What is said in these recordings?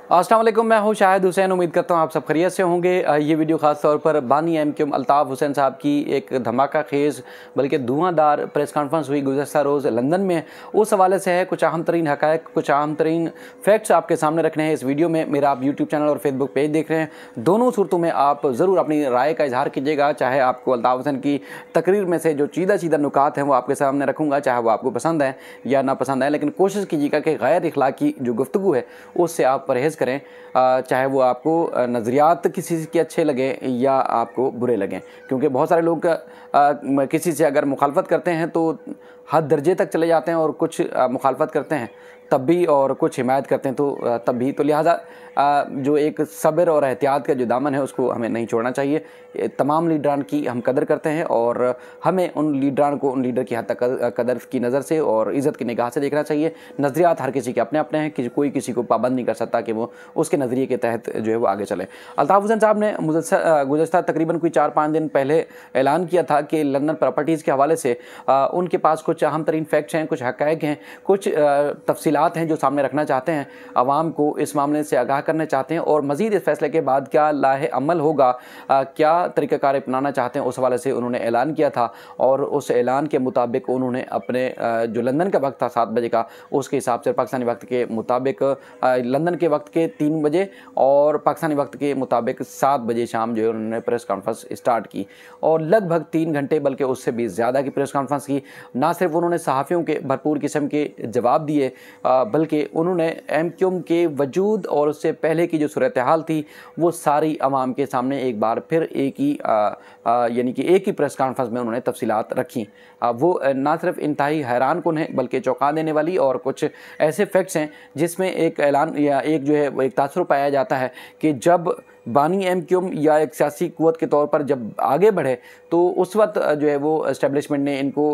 अस्सलाम वालेकुम, मैं हूं शाहिद हुसैन। उम्मीद करता हूं आप सब खैरियत से होंगे। ये वीडियो खास तौर पर बानी एमक्यूएम अल्ताफ़ हुसैन साहब की एक धमाका खेज़ बल्कि धुआंधार प्रेस कॉन्फ्रेंस हुई गुज़श्ता रोज़ लंदन में, उस हवाले से है। कुछ अहम तरीन हक़ाइक़, कुछ अहम तरीन फैक्ट्स आपके सामने रखने हैं इस वीडियो में। मेरा आप यूट्यूब चैनल और फेसबुक पेज देख रहे हैं, दोनों सूरतों में आप ज़रूर अपनी राय का इजहार कीजिएगा। चाहे आपको अल्ताफ़ हुसैन की तकरीर में से जो सीधा नुकात हैं वो आपके सामने रखूँगा, चाहे वो आपको पसंद है या ना पसंद है, लेकिन कोशिश कीजिएगा कि गैर इखलाकी जो गुफ्तगू है उससे आप परहेज़ करें, चाहे वो आपको नज़रियात किसी के अच्छे लगे या आपको बुरे लगें। क्योंकि बहुत सारे लोग किसी से अगर मुखालफत करते हैं तो हद दर्जे तक चले जाते हैं, और कुछ मुखालफत करते हैं तब भी, और कुछ हिमायत करते हैं तो तब भी। तो लिहाजा जो एक सब्र और एहतियात का जो दामन है उसको हमें नहीं छोड़ना चाहिए। तमाम लीडरान की हम कदर करते हैं और हमें उन लीडरान को उन लीडर की हद तक कदर की नज़र से और इज़्ज़त की निगाह से देखना चाहिए। नज़रियात हर किसी के अपने अपने हैं, कोई किसी को पाबंद नहीं कर सकता कि वो उसके नज़रिए के तहत जो है वो आगे चले। अल्ताफ़ हुसैन साहब ने गुज़श्ता तकरीबन कोई 4-5 दिन पहले ऐलान किया था कि लंदन प्रॉपर्टीज़ के हवाले से उनके पास कुछ अहम तरीन फैक्ट्स हैं, कुछ हक़ाइक़ हैं, कुछ तफसीलात हैं जो सामने रखना चाहते हैं, आवाम को इस मामले से आगाह करना चाहते हैं, और मज़ीद इस फैसले के बाद क्या लाहे अमल होगा, क्या तरीक़ाकार अपनाना चाहते हैं, उस हवाले से उन्होंने ऐलान किया था। और उस ऐलान के मुताबिक उन्होंने अपने जो लंदन का वक्त था 7 बजे का, उसके हिसाब से पाकिस्तानी वक्त के मुताबिक लंदन के वक्त के 3 बजे और पाकिस्तानी वक्त के मुताबिक 7 बजे शाम जो है उन्होंने प्रेस कॉन्फ्रेंस स्टार्ट की, और लगभग 3 घंटे बल्कि उससे भी ज़्यादा की प्रेस कॉन्फ्रेंस की। ना सिर्फ उन्होंने सहाफ़ियों के भरपूर किस्म के जवाब दिए, बल्कि उन्होंने एमक्यूएम के वजूद और उससे पहले की जो सूरत हाल थी वो सारी आवाम के सामने एक बार फिर एक ही प्रेस कॉन्फ्रेंस में उन्होंने तफसीलात रखी। वो ना सिर्फ इंतहाई हैरान कुन है बल्कि चौंका देने वाली, और कुछ ऐसे फैक्ट्स हैं जिसमें एक ऐलान या एक जो है वो एक तासुर पाया जाता है कि जब बानी एमक्यूएम या एक सियासी क़ुव्वत के तौर पर जब आगे बढ़े तो उस वक्त जो है वो इस्टेब्लिशमेंट ने इनको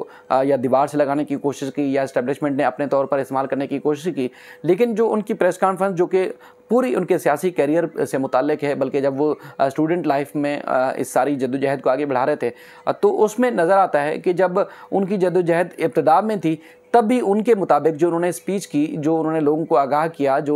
या दीवार से लगाने की कोशिश की, या इस्टेब्लिशमेंट ने अपने तौर पर इस्तेमाल करने की कोशिश की। लेकिन जो उनकी प्रेस कॉन्फ्रेंस जो कि पूरी उनके सियासी कैरियर से मुताल्लिक है, बल्कि जब वो स्टूडेंट लाइफ में इस सारी जद्दोजहद को आगे बढ़ा रहे थे, तो उसमें नज़र आता है कि जब उनकी जद्दोजहद इब्तिदा में थी तब भी उनके मुताबिक जो उन्होंने स्पीच की, जो उन्होंने लोगों को आगाह किया, जो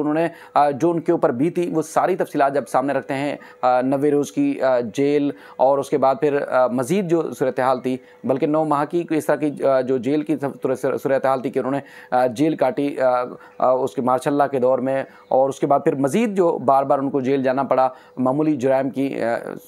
उनके ऊपर भी थी, वो सारी तफसीलात जब सामने रखते हैं 90 रोज़ की जेल, और उसके बाद फिर मज़ीद जो सूरत हाल थी, बल्कि 9 माह की इस तरह की जो जेल की सूरत हाल थी कि उन्होंने जेल काटी उसके मार्शल लॉ के दौर में, और उसके बाद फिर मज़ीद जो बार बार उनको जेल जाना पड़ा मामूली जुराइम की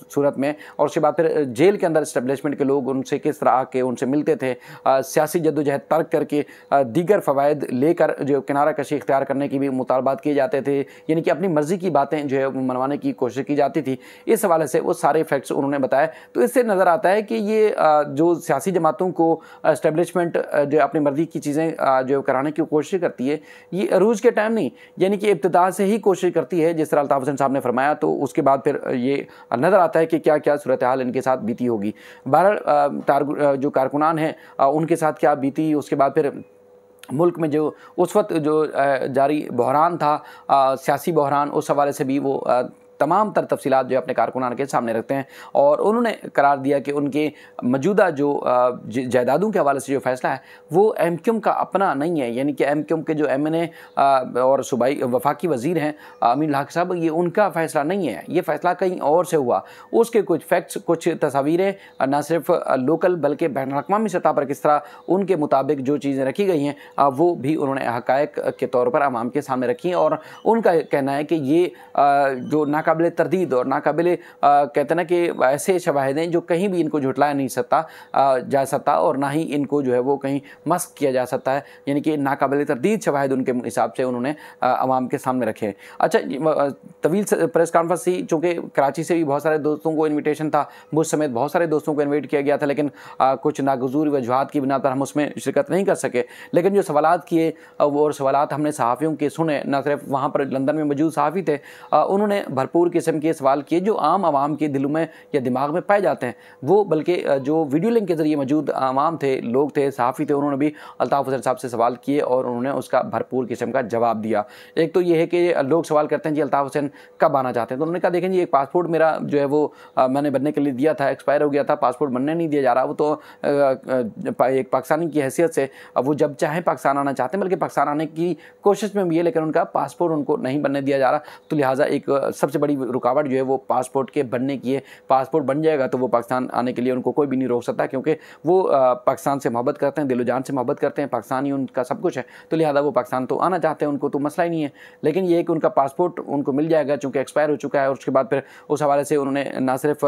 सूरत में, और उसके बाद फिर जेल के अंदर इस्टेब्लिशमेंट के लोग उनसे किस तरह आके उनसे मिलते थे, सियासी जद्दोजहद तर्क करके दीगर फ़वाइद लेकर जो किनारा कशी इख्तियार करने की भी मुतालबात किए जाते थे, यानी कि अपनी मर्ज़ी की बातें जो है मनवाने की कोशिश की जाती थी। इस हवाले से वो सारे फैक्ट्स उन्होंने बताए। तो इससे नज़र आता है कि ये जो सियासी जमातों को इस्टेब्लिशमेंट जो अपनी मर्ज़ी की चीज़ें जो कराने की कोशिश करती है, ये अरूज के टाइम नहीं, यानी कि इब्तिदा से ही कोशिश करती है, जिस तरह अल्ताफ़ हुसैन साहब ने फरमाया। तो उसके बाद फिर ये नज़र आता है कि क्या क्या सूरत हाल इनके साथ बीती होगी। बहरहाल जो कारकुनान हैं उनके साथ क्या बीती, उसके बाद फिर मुल्क में जो उस वक्त जो जारी बहरान था, सियासी बहरान, उस हवाले से भी वो तमाम तर तफसीलात जो अपने कारकुनान के सामने रखते हैं, और उन्होंने करार दिया कि उनके मौजूदा जो जायदादों के हवाले से जो फ़ैसला है वो एमक्यूएम का अपना नहीं है, यानी कि एमक्यूएम के जो एमएनए और सूबाई वफाकी वज़ीर हैं अमीनुल हक साहब, ये उनका फ़ैसला नहीं है, ये फ़ैसला कहीं और से हुआ। उसके कुछ फैक्ट्स, कुछ तस्वीरें न सिर्फ लोकल बल्कि बैनुल-अक़वामी सतह पर किस तरह उनके मुताबिक जो चीज़ें रखी गई हैं वो भी उन्होंने हक़ाइक़ के तौर पर आवाम के सामने रखी हैं। और उनका कहना है कि ये जो नाकाबिल तरदीद और नाकाबिल कहते हैं ना कि ऐसे शवाहिद हैं जो कहीं भी इनको झुटलाया नहीं जा सकता, और ना ही इनको जो है वो कहीं मस्क किया जा सकता है, यानी कि नाकाबिल तरदीद शवाहिद उनके हिसाब से उन्होंने आवाम के सामने रखे। अच्छा, तवील प्रेस कॉन्फ्रेंस थी, चूँकि कराची से भी बहुत सारे दोस्तों को इन्विटेशन था, मुझ समेत बहुत सारे दोस्तों को इन्वाइट किया गया था, लेकिन कुछ नागज़ूर वजूहात की बिना पर हम उसमें शिरकत नहीं कर सके। लेकिन जो सवालात किए और सवालात हमने सहाफ़ियों के सुने, ना सिर्फ वहाँ पर लंदन में मौजूद सहाफ़ी थे, उन्होंने भरपूर भरपूर किस्म के सवाल किए जो आम आवाम के दिलों में या दिमाग में पाए जाते हैं। वो बल्कि जो वीडियो लिंक के ज़रिए मौजूद आवाम थे, लोग थे, सहाफ़ी थे, उन्होंने भी अल्ताफ़ हुसैन साहब से सवाल किए और उन्होंने उसका भरपूर किस्म का जवाब दिया। एक तो ये है कि लोग सवाल करते हैं जी अल्ताफ़ हुसैन कब आना चाहते हैं, तो उन्होंने कहा देखें जी एक पासपोर्ट मेरा जो है वो मैंने बनने के लिए दिया था, एक्सपायर हो गया था, पासपोर्ट बनने नहीं दिया जा रहा। वो तो एक पाकिस्तानी की हैसियत से वो जब चाहे पाकिस्तान आना चाहते हैं, बल्कि पाकिस्तान आने की कोशिश में भी है, लेकिन उनका पासपोर्ट उनको नहीं बनने दिया जा रहा। तो लिहाजा एक सबसे बड़ी रुकावट जो है वो पासपोर्ट के बनने की है। पासपोर्ट बन जाएगा तो वो पाकिस्तान आने के लिए उनको कोई भी नहीं रोक सकता, क्योंकि वो पाकिस्तान से मोहब्बत करते हैं, दिलो जान से मोहब्बत करते हैं, पाकिस्तान ही उनका सब कुछ है। तो लिहाजा वो पाकिस्तान तो आना चाहते हैं, उनको तो मसला ही नहीं है। लेकिन ये है कि उनका पासपोर्ट उनको मिल जाएगा चूँकि एक्सपायर हो चुका है, और उसके बाद फिर उस हवाले से उन्होंने ना सिर्फ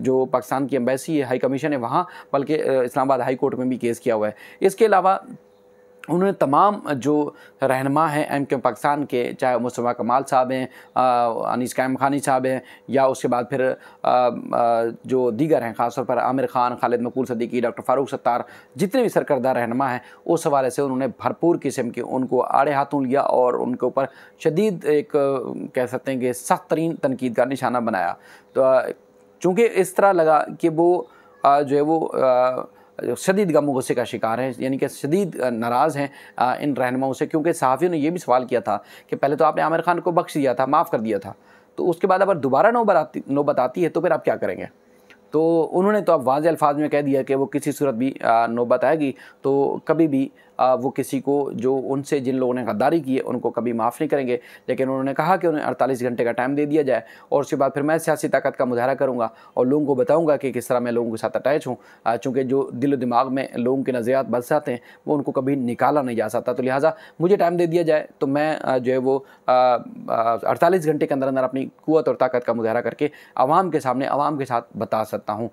जो पाकिस्तान की एम्बेसी है, हाई कमीशन है वहाँ, बल्कि इस्लामाबाद हाई कोर्ट में भी केस किया हुआ है। इसके अलावा उन्होंने तमाम जो रहनुमा हैं MQM पाकिस्तान के, चाहे मुस्तफ़ा कमाल साहब हैं, अनीस कायम खानी साहब हैं, या उसके बाद फिर जो दीगर हैं, ख़ासतौर पर आमिर खान, खालिद मकबूल सदीकी, डॉक्टर फ़ारूक सत्तार, जितने भी सरकर्दा रहनुमा हैं, उस हवाले से उन्होंने भरपूर किस्म के उनको आड़े हाथों लिया और उनके ऊपर शदीद एक कह सकते हैं कि सख्त तरीन तनकीद का निशाना बनाया। तो चूँकि इस तरह लगा कि वो जो है वो शदीद गम गुस्से का शिकार है, यानी कि शदीद नाराज़ हैं इन रहनुमाओं से, क्योंकि सहाफ़ियों ने यह भी सवाल किया था कि पहले तो आपने आमिर खान को बख्श दिया था, माफ़ कर दिया था, तो उसके बाद अगर दोबारा नौबत आती है तो फिर आप क्या करेंगे। तो उन्होंने तो अब वाज़ेह अल्फाज में कह दिया कि वो किसी सूरत भी नौबत आएगी तो कभी भी वो किसी को, जो उनसे जिन लोगों ने गद्दारी की है, उनको कभी माफ़ नहीं करेंगे। लेकिन उन्होंने कहा कि उन्हें 48 घंटे का टाइम दे दिया जाए और उसके बाद फिर मैं सियासी ताकत का मुजाहरा करूँगा और लोगों को बताऊँगा कि किस तरह मैं लोगों के साथ अटैच हूँ, चूँकि जो दिल दिमाग में लोगों के नज़रियात बस जाते हैं वो उनको कभी निकाला नहीं जा सकता। तो लिहाजा मुझे टाइम दे दिया जाए तो मैं जो है वो 48 घंटे के अंदर अंदर अपनी क़ुव्वत और ताकत का मुजाहरा करके आवाम के सामने, आवाम के साथ बता सकता हूँ।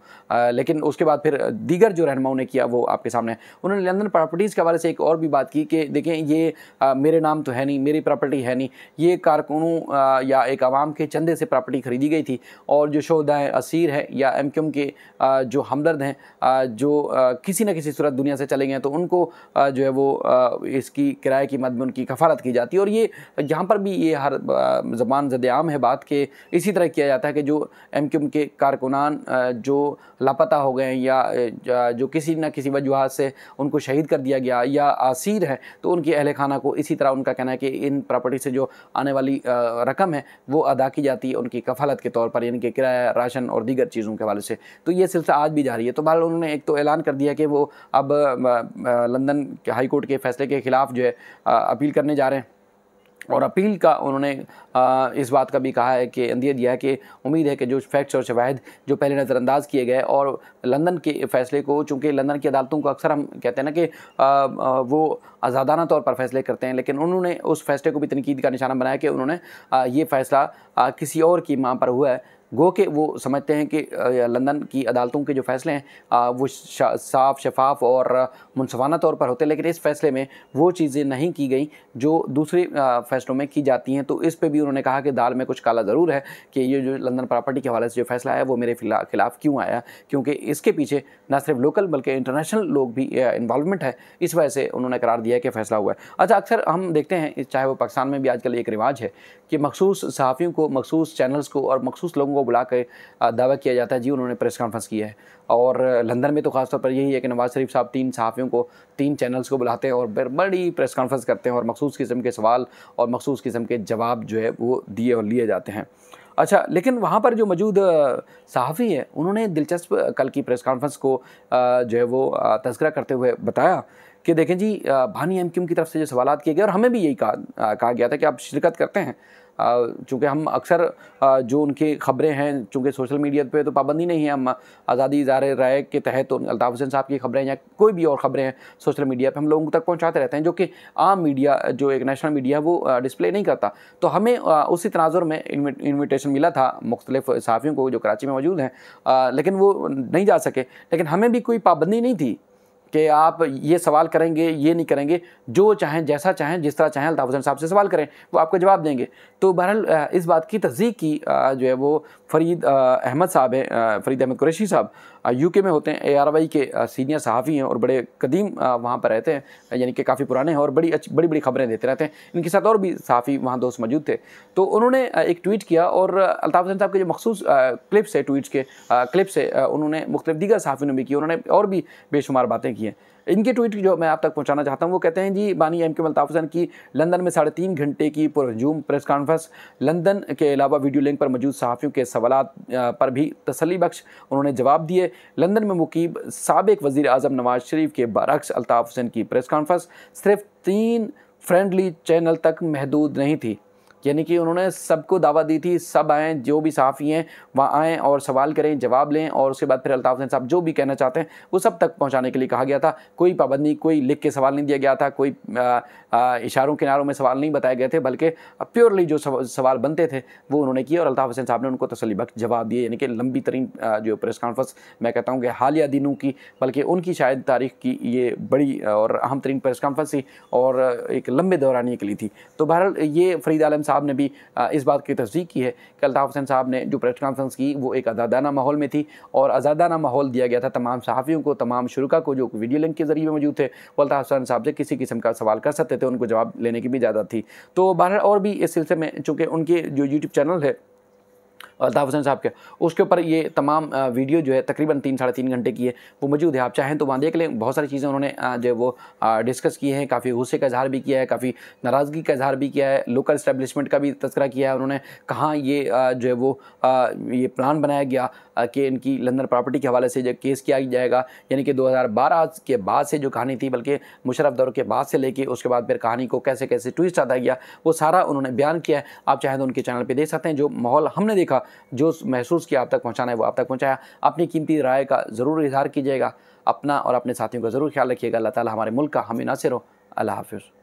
लेकिन उसके बाद फिर दीगर जो रहनुमाओं ने किया वो आपके सामने। उन्होंने लंदन प्रॉपर्टीज़ के हवाले से एक और भी बात की कि देखें ये मेरे नाम तो है नहीं, मेरी प्रॉपर्टी है नहीं, ये कारकुनों या एक आवाम के चंदे से प्रॉपर्टी ख़रीदी गई थी, और जो शोहदाए असीर है या MQM के जो हमदर्द हैं जो किसी न किसी सूरत दुनिया से चले गए हैं, तो उनको जो है वो इसकी किराए की मद में उनकी कफ़ालत की जाती है। और ये यहाँ पर भी ये हर ज़बान ज़द-ए-आम है बात के, इसी तरह किया जाता है कि जो MQM के कारकुनान जो लापता हो गए या जो किसी न किसी वजूहात से उनको शहीद कर दिया गया या असीर है, तो उनकी अहल खाना को इसी तरह उनका कहना है कि इन प्रॉपर्टी से जो आने वाली रकम है वो अदा की जाती है उनकी कफ़ालत के तौर पर, यानी कि किराया, राशन और दीगर चीज़ों के हवाले से। तो ये सिलसिला आज भी जारी है। तो बहरहाल उन्होंने एक तो ऐलान कर दिया कि वो अब लंदन हाई कोर्ट के फ़ैसले के ख़िलाफ़ जो है अपील करने जा रहे हैं, और अपील का उन्होंने इस बात का भी कहा है कि अंदिया दिया है कि उम्मीद है कि जो फैक्ट्स और शवाहिद जो पहले नज़रअंदाज किए गए और लंदन के फ़ैसले को, चूँकि लंदन की अदालतों को अक्सर हम कहते हैं ना कि वो आज़ादाना तौर पर फ़ैसले करते हैं, लेकिन उन्होंने उस फ़ैसले को भी तनकीद का निशाना बनाया कि उन्होंने ये फ़ैसला किसी और की मां पर हुआ है। गो कि वो समझते हैं कि लंदन की अदालतों के जो फ़ैसले हैं वो साफ़, शफाफ और मुनसफ़ाना तौर पर होते हैं, लेकिन इस फ़ैसले में वो चीज़ें नहीं की गई जो दूसरे फ़ैसलों में की जाती हैं। तो इस पे भी उन्होंने कहा कि दाल में कुछ काला ज़रूर है कि ये जो लंदन प्रॉपर्टी के हवाले से जो फ़ैसला है वो मेरे ख़िलाफ़ क्यों आया, क्योंकि इसके पीछे न सिर्फ लोकल बल्कि इंटरनेशनल लोग भी इन्वॉल्वमेंट है। इस वजह से उन्होंने करार दिया कि फ़ैसला हुआ है। अच्छा, अक्सर हम देखते हैं, चाहे वो पाकिस्तान में भी आजकल एक रिवाज है कि मखसूस सहाफ़ियों को, मखसूस चैनल्स को और मखसूस लोगों को बुला कर दावा किया जाता है जी उन्होंने प्रेस कॉन्फ्रेंस की है। और लंदन में तो ख़ासतौर पर यही है कि नवाज़ शरीफ साहब 3 सहाफ़ियों को, 3 चैनल्स को बुलाते हैं और बड़ी प्रेस कॉन्फ्रेंस करते हैं और मखसूस किस्म के सवाल और मखसूस किस्म के जवाब जो है वो दिए और लिए जाते हैं। अच्छा, लेकिन वहाँ पर जो मौजूद सहाफ़ी है उन्होंने दिलचस्प कल की प्रेस कॉन्फ्रेंस को जो है वो तज़किरा करते हुए बताया कि देखें जी बानी MQM की तरफ से जो सवालात किए गए, और हमें भी यही कहा गया था कि आप शिरकत करते हैं, चूँकि हम अक्सर जो उनकी ख़बरें हैं, चूँकि सोशल मीडिया पे तो पाबंदी नहीं है, हम आज़ादी इज़हार राय के तहत तो अल्ताफ़ हुसैन साहब की ख़बरें या कोई भी और ख़बरें हैं सोशल मीडिया पे हम लोगों तक पहुँचाते रहते हैं, जो कि आम मीडिया, जो एक नेशनल मीडिया है वो डिस्प्ले नहीं करता। तो हमें उसी तनाज़ुर में इन्विटेशन मिला था मुख्तलिफ़ सहाफ़ियों को जो कराची में मौजूद हैं, लेकिन वो नहीं जा सके। लेकिन हमें भी कोई पाबंदी नहीं थी कि आप ये सवाल करेंगे, ये नहीं करेंगे, जो चाहें, जैसा चाहें, जिस तरह चाहें अल्ताफ़ हुसैन साहब से सवाल करें, वो आपको जवाब देंगे। तो बहरहाल इस बात की तस्दीक की जो है वो फ़रीद अहमद साहब हैं, फ़रीद अहमद कुरैशी साहब, यूके में होते हैं, ARY के सीनियर सहाफ़ी हैं और बड़े कदीम वहाँ पर रहते हैं, यानी कि काफ़ी पुराने हैं और बड़ी बड़ी खबरें देते रहते हैं। इनके साथ और भी सहाफ़ी वहाँ दोस्त मौजूद थे। तो उन्होंने एक ट्वीट किया और अल्ताफ़ हुसैन साहब के जो मखसूस क्लिप्स है, ट्वीट्स के क्लिप्स है, उन्होंने मुख्तलिफ दीगर सहाफ़ियों ने भी की, उन्होंने और भी बेशुमार बातें की हैं। इनके ट्वीट जो मैं आप तक पहुंचाना चाहता हूं, वो कहते हैं जी, बानी MKM अल्ताफ़ हुसैन की लंदन में 3.5 घंटे की पुरहजूम प्रेस कॉन्फ्रेंस, लंदन के अलावा वीडियो लिंक पर मौजूद सहाफ़ियों के सवालात पर भी तसल्ली बख्श उन्होंने जवाब दिए। लंदन में मुकीम साबिक़ वज़ीर आज़म नवाज शरीफ के बरअक्स अल्ताफ़ हुसैन की प्रेस कॉन्फ्रेंस सिर्फ 3 फ्रेंडली चैनल तक महदूद नहीं थी, यानी कि उन्होंने सबको दावत दी थी, सब आएँ, जो भी सहाफ़ी हैं वहाँ आएँ और सवाल करें, जवाब लें, और उसके बाद फिर अल्ताफ़ हुसैन साहब जो भी कहना चाहते हैं वो सब तक पहुँचाने के लिए कहा गया था। कोई पाबंदी, कोई लिख के सवाल नहीं दिया गया था, कोई इशारों किनारों में सवाल नहीं बताए गए थे, बल्कि प्योरली जो सवाल बनते थे वो उन्होंने किए और अल्ताफ़ हुसैन साहब ने उनको तसल्ली बख्श जवाब दिए। यानी कि लंबी तरीन जो प्रेस कॉन्फ्रेंस, मैं कहता हूँ कि हालिया दिनों की, बल्कि उनकी शायद तारीख़ की ये बड़ी और अहम तरीन प्रेस कॉन्फ्रेंस थी और एक लंबे दौरानिए के लिए थी। तो बहरहाल ये फ़रीद आलम साहब ने भी इस बात की तस्दीक की है कि अल्ताफ़ हुसैन साहब ने जो प्रेस कॉन्फ्रेंस की वो एक आज़ादाना माहौल में थी और आज़ादाना माहौल दिया गया था तमाम सहाफ़ियों को, तमाम शुरुका को जो वीडियो लिंक के ज़रिए मौजूद थे, वो अल्ताफ़ हुसैन साहब से किसी किस्म का सवाल कर सकते थे, उनको जवाब लेने की भी इजाज़त थी। तो बहरहाल और भी इस सिलसिले में, चूँकि उनके जो यूट्यूब चैनल है अल्ताफ़ हुसैन साहब के, उसके ऊपर ये तमाम वीडियो जो है तकरीबन 3-3.5 घंटे की है, वो मौजूद है। आप चाहें तो वहाँ देख लें। बहुत सारी चीज़ें उन्होंने जो है वो डिस्कस की हैं, काफ़ी गुस्से का इज़हार भी किया है, काफ़ी नाराज़गी का इज़हार भी किया है, लोकल इस्टेब्लिशमेंट का भी तज़किरा किया है उन्होंने। कहाँ ये जो है वो ये प्लान बनाया गया कि इनकी लंदन प्रॉपर्टी के हवाले से जो केस किया जाएगा, यानी कि 2012 के बाद से जो कहानी थी, बल्कि मुशर्रफ दौर के बाद से लेके उसके बाद फिर कहानी को कैसे कैसे ट्विस्ट आता गया, वो सारा उन्होंने बयान किया है। आप चाहें तो उनके चैनल पे देख सकते हैं। जो माहौल हमने देखा, जो महसूस किया, आप तक पहुँचाना है वो आप तक पहुँचाया। अपनी कीमती राय का ज़रूर इज़हार कीजिएगा। अपना और अपने साथियों का ज़रूर ख्याल रखिएगा। अल्लाह ताला हमारे मुल्क का हामी नासिर हो। अल्लाह हाफ़िज़।